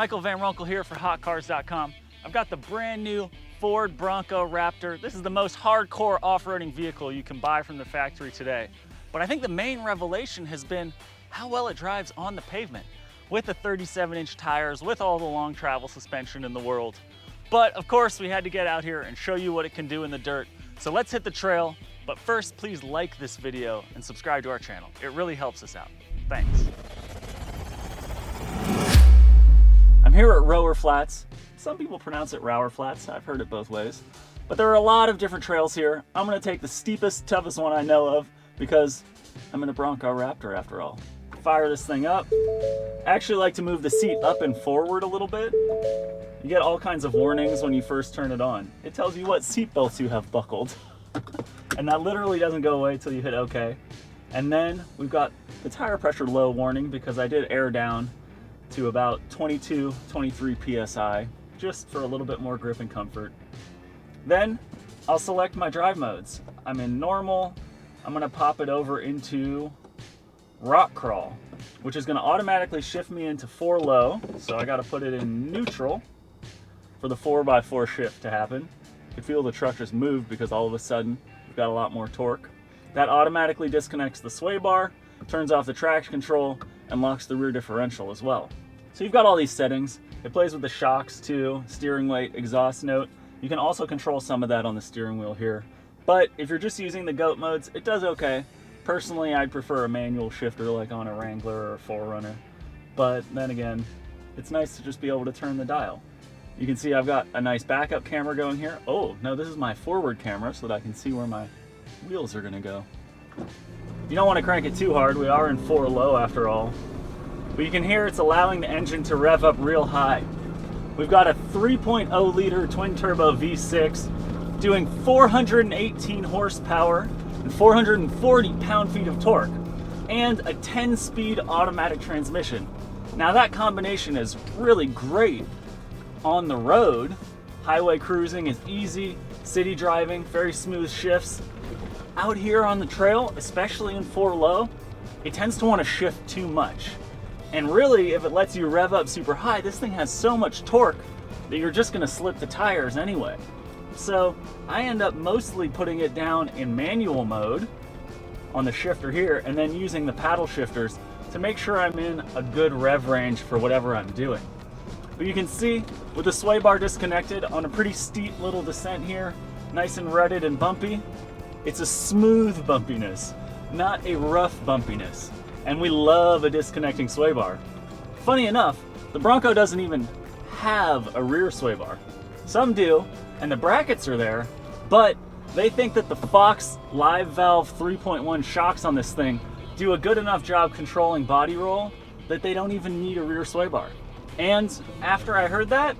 Michael Van Runkle here for HotCars.com. I've got the brand new Ford Bronco Raptor. This is the most hardcore off-roading vehicle you can buy from the factory today. But I think the main revelation has been how well it drives on the pavement with the 37-inch tires, with all the long travel suspension in the world. But of course, we had to get out here and show you what it can do in the dirt. So let's hit the trail. But first, please like this video and subscribe to our channel. It really helps us out. Thanks. I'm here at Rowher Flats. Some people pronounce it Rowher Flats. I've heard it both ways. But there are a lot of different trails here. I'm gonna take the steepest, toughest one I know of because I'm in a Bronco Raptor after all. Fire this thing up. I actually like to move the seat up and forward a little bit. You get all kinds of warnings when you first turn it on. It tells you what seat belts you have buckled. And that literally doesn't go away until you hit OK. And then we've got the tire pressure low warning because I did air down to about 22, 23 PSI, just for a little bit more grip and comfort. Then I'll select my drive modes. I'm in normal. I'm gonna pop it over into rock crawl, which is gonna automatically shift me into 4 low. So I gotta put it in neutral for the 4x4 shift to happen. You can feel the truck just move because all of a sudden we've got a lot more torque. That automatically disconnects the sway bar, turns off the traction control, and locks the rear differential as well. So you've got all these settings. It plays with the shocks too, steering weight, exhaust note. You can also control some of that on the steering wheel here. But if you're just using the GOAT modes, it does okay. Personally, I'd prefer a manual shifter like on a Wrangler or a 4Runner. But then again, it's nice to just be able to turn the dial. You can see I've got a nice backup camera going here. Oh, no, this is my forward camera so that I can see where my wheels are gonna go. You don't want to crank it too hard. We are in 4 low after all. But you can hear it's allowing the engine to rev up real high. We've got a 3.0 liter twin turbo V6 doing 418 horsepower and 440 pound-feet of torque and a 10-speed automatic transmission. Now that combination is really great on the road. Highway cruising is easy, city driving, very smooth shifts. Out here on the trail, especially in 4 low, it tends to want to shift too much. And really, if it lets you rev up super high, this thing has so much torque that you're just going to slip the tires anyway. So I end up mostly putting it down in manual mode on the shifter here and then using the paddle shifters to make sure I'm in a good rev range for whatever I'm doing. But you can see with the sway bar disconnected on a pretty steep little descent here, nice and rutted and bumpy, it's a smooth bumpiness, not a rough bumpiness. And we love a disconnecting sway bar. Funny enough, the Bronco doesn't even have a rear sway bar. Some do, and the brackets are there, but they think that the Fox Live Valve 3.1 shocks on this thing do a good enough job controlling body roll that they don't even need a rear sway bar. And after I heard that,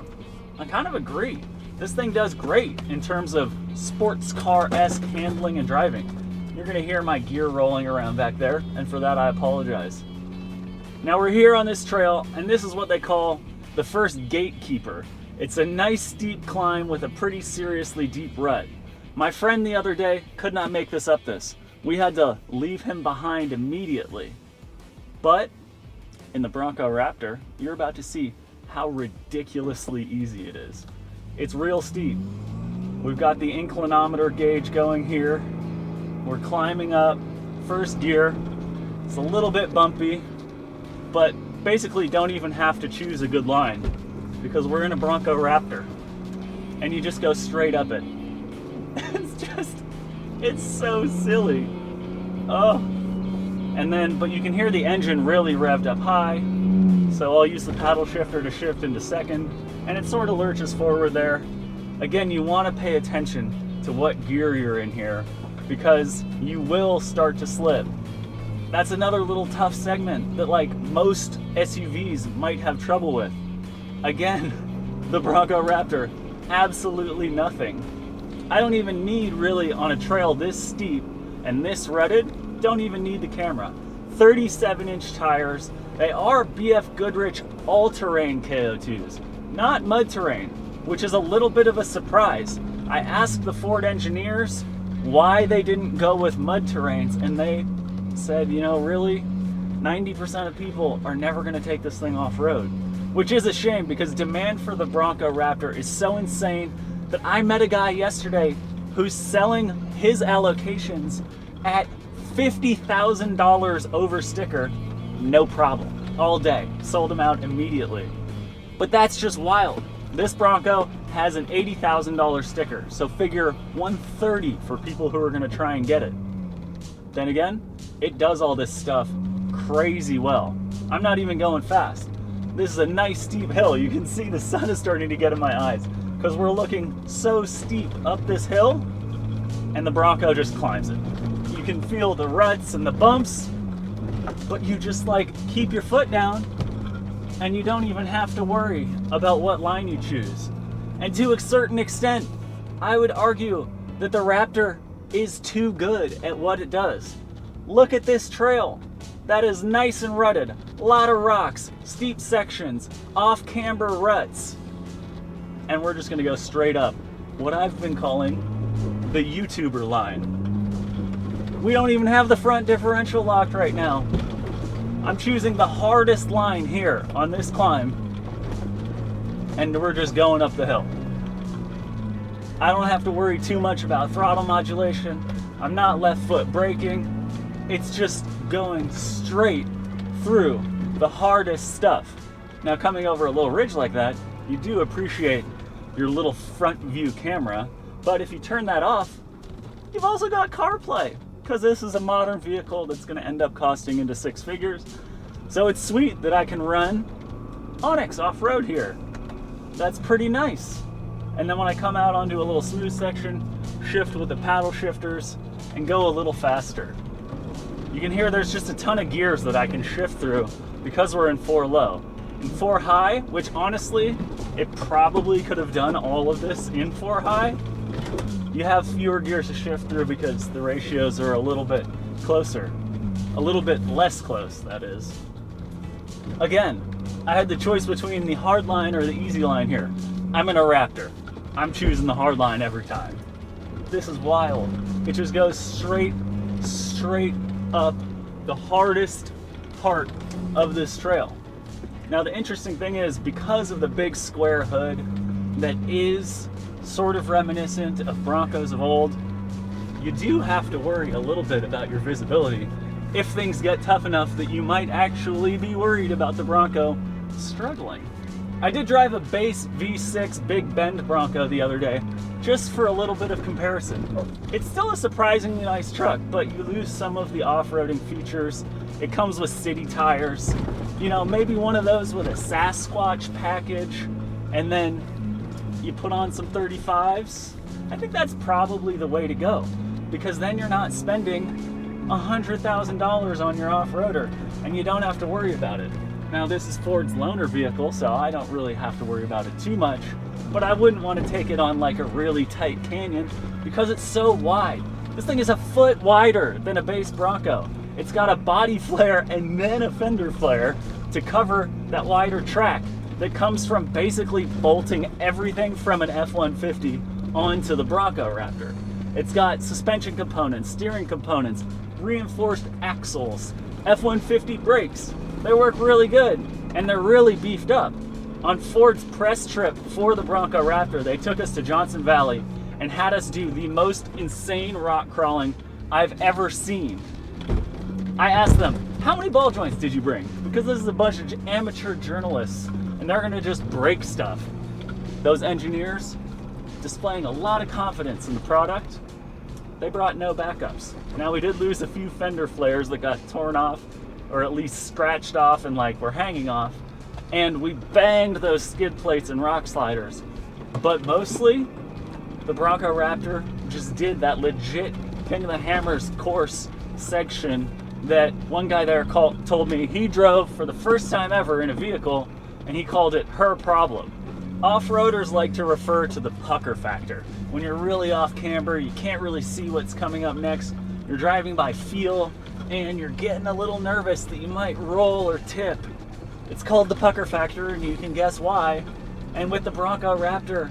I kind of agree. This thing does great in terms of sports car-esque handling and driving. You're gonna hear my gear rolling around back there, and for that I apologize. Now we're here on this trail, and this is what they call the first gatekeeper. It's a nice steep climb with a pretty seriously deep rut. My friend the other day could not make this up this. We had to leave him behind immediately. But in the Bronco Raptor, you're about to see how ridiculously easy it is. It's real steep. We've got the inclinometer gauge going here. We're climbing up, first gear. It's a little bit bumpy, but basically don't even have to choose a good line because we're in a Bronco Raptor and you just go straight up it. It's so silly. Oh. And then, but you can hear the engine really revved up high. So I'll use the paddle shifter to shift into second and it sort of lurches forward there. Again, you want to pay attention to what gear you're in here because you will start to slip. That's another little tough segment that like most SUVs might have trouble with. Again, the Bronco Raptor, absolutely nothing. I don't even need really on a trail this steep and this rutted, don't even need the camera. 37-inch tires. They are BF Goodrich all-terrain KO2s, not mud terrain, which is a little bit of a surprise. I asked the Ford engineers why they didn't go with mud terrains, and they said, you know, really, 90% of people are never going to take this thing off-road. which is a shame because demand for the Bronco Raptor is so insane that I met a guy yesterday who's selling his allocations at $50,000 over sticker, no problem, all day. Sold them out immediately. But that's just wild. This Bronco has an $80,000 sticker, so figure $130,000 for people who are gonna try and get it. Then again, it does all this stuff crazy well. I'm not even going fast. This is a nice steep hill. You can see the sun is starting to get in my eyes because we're looking so steep up this hill, and the Bronco just climbs it. You can feel the ruts and the bumps, but you just like keep your foot down and you don't even have to worry about what line you choose. And to a certain extent, I would argue that the Raptor is too good at what it does. Look at this trail. That is nice and rutted. A lot of rocks, steep sections, off-camber ruts. And we're just gonna go straight up. What I've been calling the YouTuber line. We don't even have the front differential locked right now. I'm choosing the hardest line here on this climb, and we're just going up the hill. I don't have to worry too much about throttle modulation. I'm not left foot braking. It's just going straight through the hardest stuff. Now, coming over a little ridge like that, you do appreciate your little front view camera, but if you turn that off, you've also got CarPlay, because this is a modern vehicle that's going to end up costing into six figures. So it's sweet that I can run Onyx off-road here. That's pretty nice. And then when I come out onto a little smooth section, shift with the paddle shifters and go a little faster. You can hear there's just a ton of gears that I can shift through because we're in 4 low. In 4 high, which honestly, it probably could have done all of this in 4 high, you have fewer gears to shift through because the ratios are a little bit closer. A little bit less close, that is. Again, I had the choice between the hard line or the easy line here. I'm in a Raptor. I'm choosing the hard line every time. This is wild. It just goes straight up the hardest part of this trail. Now the interesting thing is, because of the big square hood that is sort of reminiscent of Broncos of old, you do have to worry a little bit about your visibility if things get tough enough that you might actually be worried about the Bronco struggling. I did drive a base V6 Big Bend Bronco the other day, just for a little bit of comparison. It's still a surprisingly nice truck, but you lose some of the off-roading features. It comes with city tires. You know, maybe one of those with a Sasquatch package, and then you put on some 35s. I think that's probably the way to go, because then you're not spending $100,000 on your off-roader, and you don't have to worry about it. Now, this is Ford's loaner vehicle, so I don't really have to worry about it too much, but I wouldn't want to take it on like a really tight canyon because it's so wide. This thing is a foot wider than a base Bronco. It's got a body flare and then a fender flare to cover that wider track that comes from basically bolting everything from an F-150 onto the Bronco Raptor. It's got suspension components, steering components, reinforced axles, F-150 brakes. They work really good, and they're really beefed up. On Ford's press trip for the Bronco Raptor, they took us to Johnson Valley and had us do the most insane rock crawling I've ever seen. I asked them, how many ball joints did you bring? Because this is a bunch of amateur journalists, and they're gonna just break stuff. Those engineers, displaying a lot of confidence in the product, they brought no backups. Now, we did lose a few fender flares that got torn off, or at least scratched off and like were hanging off, and we banged those skid plates and rock sliders. But mostly, the Bronco Raptor just did that legit King of the Hammers course section that one guy there told me he drove for the first time ever in a vehicle, and he called it her problem. Off-roaders like to refer to the pucker factor. When you're really off camber, you can't really see what's coming up next. You're driving by feel, and you're getting a little nervous that you might roll or tip. It's called the pucker factor, and you can guess why. And with the Bronco Raptor,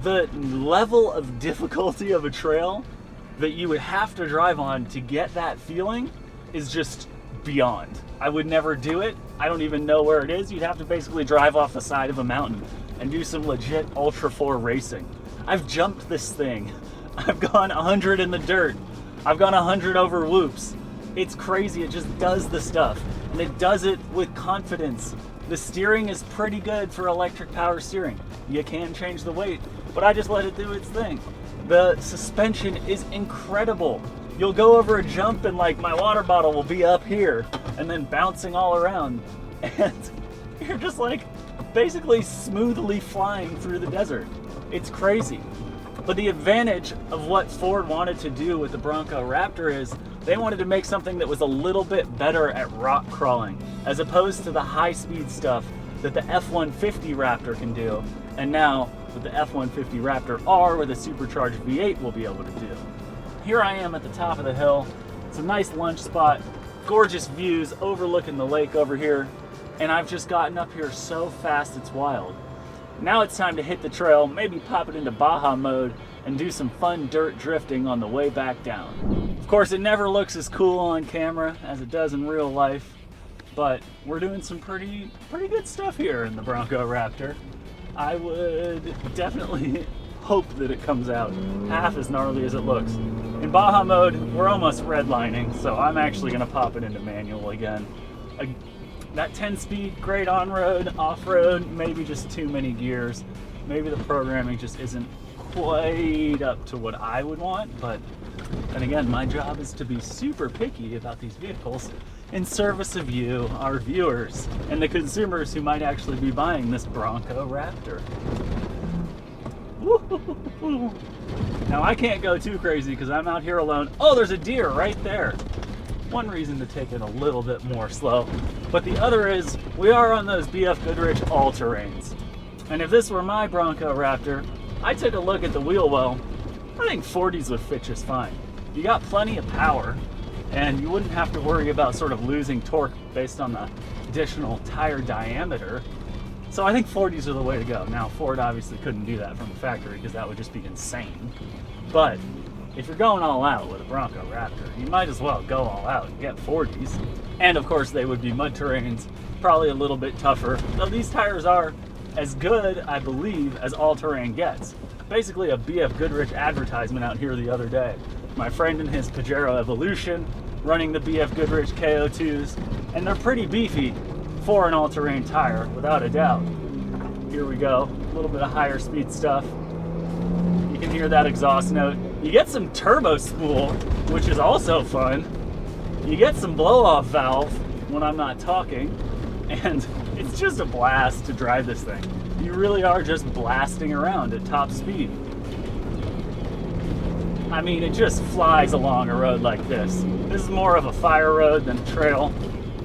the level of difficulty of a trail that you would have to drive on to get that feeling is just beyond. I would never do it. I don't even know where it is. You'd have to basically drive off the side of a mountain and do some legit Ultra 4 racing. I've jumped this thing. I've gone 100 in the dirt. I've gone 100 over whoops. It's crazy. It just does the stuff. And it does it with confidence. The steering is pretty good for electric power steering. You can change the weight, but I just let it do its thing. The suspension is incredible. You'll go over a jump and like my water bottle will be up here and then bouncing all around. And you're just like basically smoothly flying through the desert. It's crazy. But the advantage of what Ford wanted to do with the Bronco Raptor is they wanted to make something that was a little bit better at rock crawling, as opposed to the high-speed stuff that the F-150 Raptor can do. And now, with the F-150 Raptor R with a supercharged V8 we'll be able to do. Here I am at the top of the hill. It's a nice lunch spot, gorgeous views overlooking the lake over here, and I've just gotten up here so fast it's wild. Now it's time to hit the trail, maybe pop it into Baja mode, and do some fun dirt drifting on the way back down. Of course, it never looks as cool on camera as it does in real life, but we're doing some pretty good stuff here in the Bronco Raptor. I would definitely hope that it comes out half as gnarly as it looks. In Baja mode, we're almost redlining, so I'm actually gonna pop it into manual again. That 10-speed, great on-road, off-road, maybe just too many gears. Maybe the programming just isn't quite up to what I would want, but then again, my job is to be super picky about these vehicles in service of you, our viewers, and the consumers who might actually be buying this Bronco Raptor. Woo-hoo-hoo-hoo. Now I can't go too crazy because I'm out here alone. Oh, there's a deer right there. One reason to take it a little bit more slow, but the other is we are on those BF Goodrich all-terrains. And if this were my Bronco Raptor, I took a look at the wheel well. I think 40s would fit just fine. You got plenty of power, and you wouldn't have to worry about sort of losing torque based on the additional tire diameter. So I think 40s are the way to go. Now, Ford obviously couldn't do that from the factory because that would just be insane. But if you're going all out with a Bronco Raptor, you might as well go all out and get 40s. And of course, they would be mud terrains, probably a little bit tougher. Though these tires are as good, I believe, as all-terrain gets. Basically a BF Goodrich advertisement out here the other day. My friend in his Pajero Evolution running the BF Goodrich KO2s, and they're pretty beefy for an all-terrain tire, without a doubt. Here we go, a little bit of higher speed stuff. You can hear that exhaust note. You get some turbo spool, which is also fun. You get some blow-off valve when I'm not talking, and it's just a blast to drive this thing. You really are just blasting around at top speed. I mean, it just flies along a road like this. This is more of a fire road than a trail,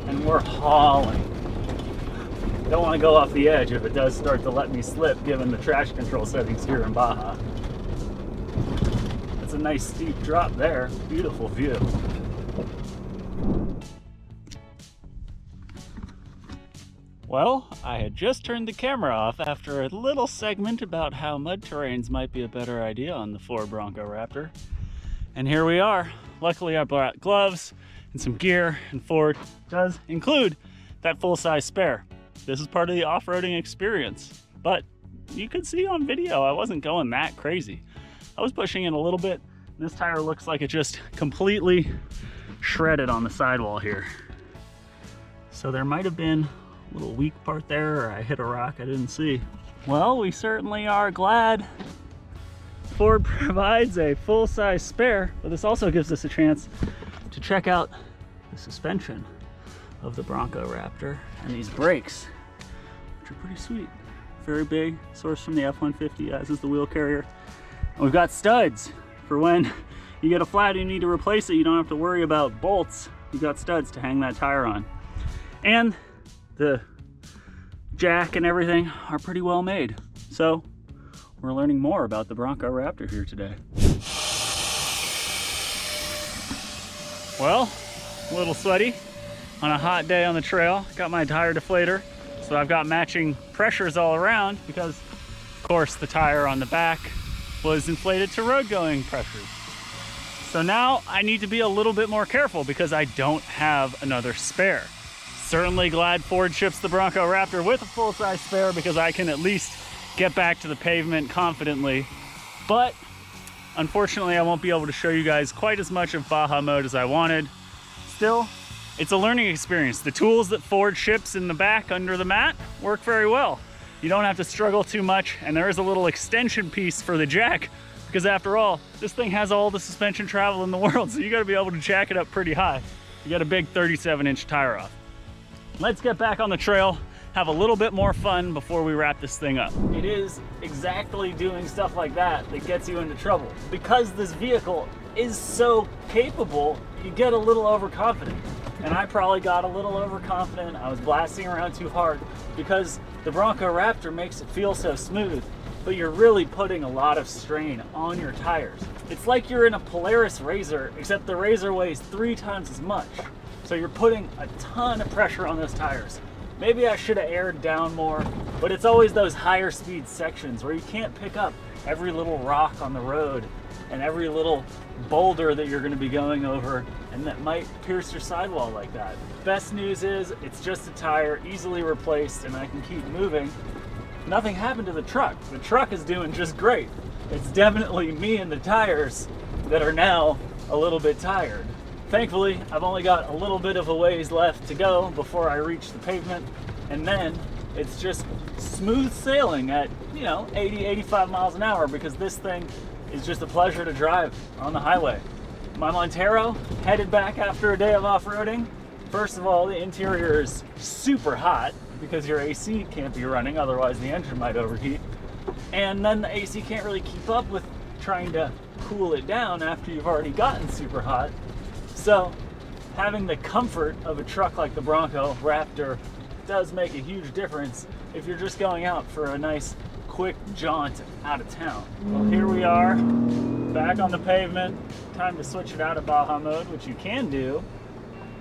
and we're hauling. Don't want to go off the edge if it does start to let me slip given the traction control settings here in Baja. That's a nice steep drop there. Beautiful view. Well, I had just turned the camera off after a little segment about how mud terrains might be a better idea on the Ford Bronco Raptor. And here we are. Luckily I brought gloves and some gear, and Ford does include that full-size spare. This is part of the off-roading experience. But you could see on video I wasn't going that crazy. I was pushing it a little bit. This tire looks like it just completely shredded on the sidewall here. So there might have been little weak part there, or I hit a rock I didn't see. Well, we certainly are glad Ford provides a full-size spare, but this also gives us a chance to check out the suspension of the Bronco Raptor and these brakes, which are pretty sweet. Very big, sourced from the F-150, as is the wheel carrier. And we've got studs for when you get a flat and you need to replace it. You don't have to worry about bolts. You've got studs to hang that tire on. And the jack and everything are pretty well made. So we're learning more about the Bronco Raptor here today. Well, a little sweaty on a hot day on the trail. Got my tire deflator, so I've got matching pressures all around because, of course, the tire on the back was inflated to road going pressures. So now I need to be a little bit more careful because I don't have another spare. Certainly glad Ford ships the Bronco Raptor with a full-size spare because I can at least get back to the pavement confidently. But unfortunately, I won't be able to show you guys quite as much of Baja mode as I wanted. Still, it's a learning experience. The tools that Ford ships in the back under the mat work very well. You don't have to struggle too much, and there is a little extension piece for the jack because after all, this thing has all the suspension travel in the world, so you gotta be able to jack it up pretty high. You got a big 37-inch tire off. Let's get back on the trail, have a little bit more fun before we wrap this thing up. It is exactly doing stuff like that that gets you into trouble. Because this vehicle is so capable, you get a little overconfident. And I probably got a little overconfident. I was blasting around too hard because the Bronco Raptor makes it feel so smooth, but you're really putting a lot of strain on your tires. It's like you're in a Polaris RZR, except the RZR weighs 3 times as much. So you're putting a ton of pressure on those tires. Maybe I should have aired down more, but it's always those higher speed sections where you can't pick up every little rock on the road and every little boulder that you're going to be going over and that might pierce your sidewall like that. Best news is it's just a tire, easily replaced, and I can keep moving. Nothing happened to the truck. The truck is doing just great. It's definitely me and the tires that are now a little bit tired. Thankfully, I've only got a little bit of a ways left to go before I reach the pavement, and then it's just smooth sailing at, 80, 85 miles an hour because this thing is just a pleasure to drive on the highway. My Montero headed back after a day of off-roading. First of all, the interior is super hot because your AC can't be running, otherwise the engine might overheat. And then the AC can't really keep up with trying to cool it down after you've already gotten super hot. So having the comfort of a truck like the Bronco Raptor does make a huge difference if you're just going out for a nice quick jaunt out of town. Well, here we are back on the pavement. Time to switch it out of Baja mode, which you can do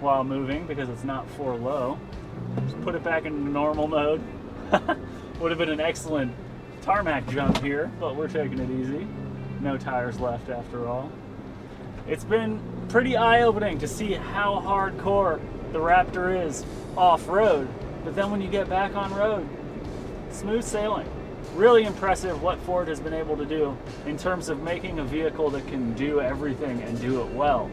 while moving because it's not 4 low. Just put it back into normal mode. Would have been an excellent tarmac jump here, but we're taking it easy. No tires left after all. It's been pretty eye-opening to see how hardcore the Raptor is off-road, but then when you get back on road, smooth sailing. Really impressive what Ford has been able to do in terms of making a vehicle that can do everything and do it well.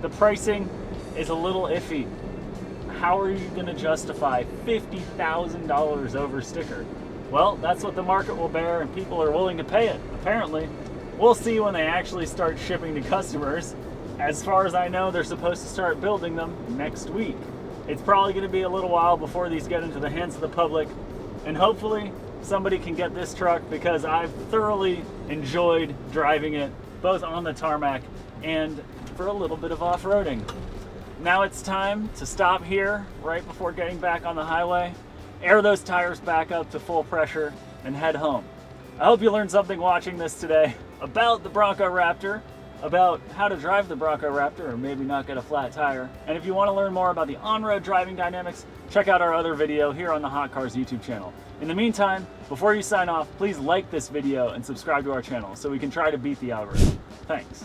The pricing is a little iffy. How are you going to justify $50,000 over sticker? Well, that's what the market will bear and people are willing to pay it, apparently. We'll see when they actually start shipping to customers. As far as I know, they're supposed to start building them next week. It's probably going to be a little while before these get into the hands of the public, and hopefully somebody can get this truck because I've thoroughly enjoyed driving it, both on the tarmac and for a little bit of off-roading. Now it's time to stop here right before getting back on the highway, air those tires back up to full pressure, and head home. I hope you learned something watching this today about the Bronco Raptor, about how to drive the Bronco Raptor or maybe not get a flat tire. And if you want to learn more about the on-road driving dynamics, check out our other video here on the HotCars YouTube channel. In the meantime, before you sign off, please like this video and subscribe to our channel so we can try to beat the algorithm. Thanks.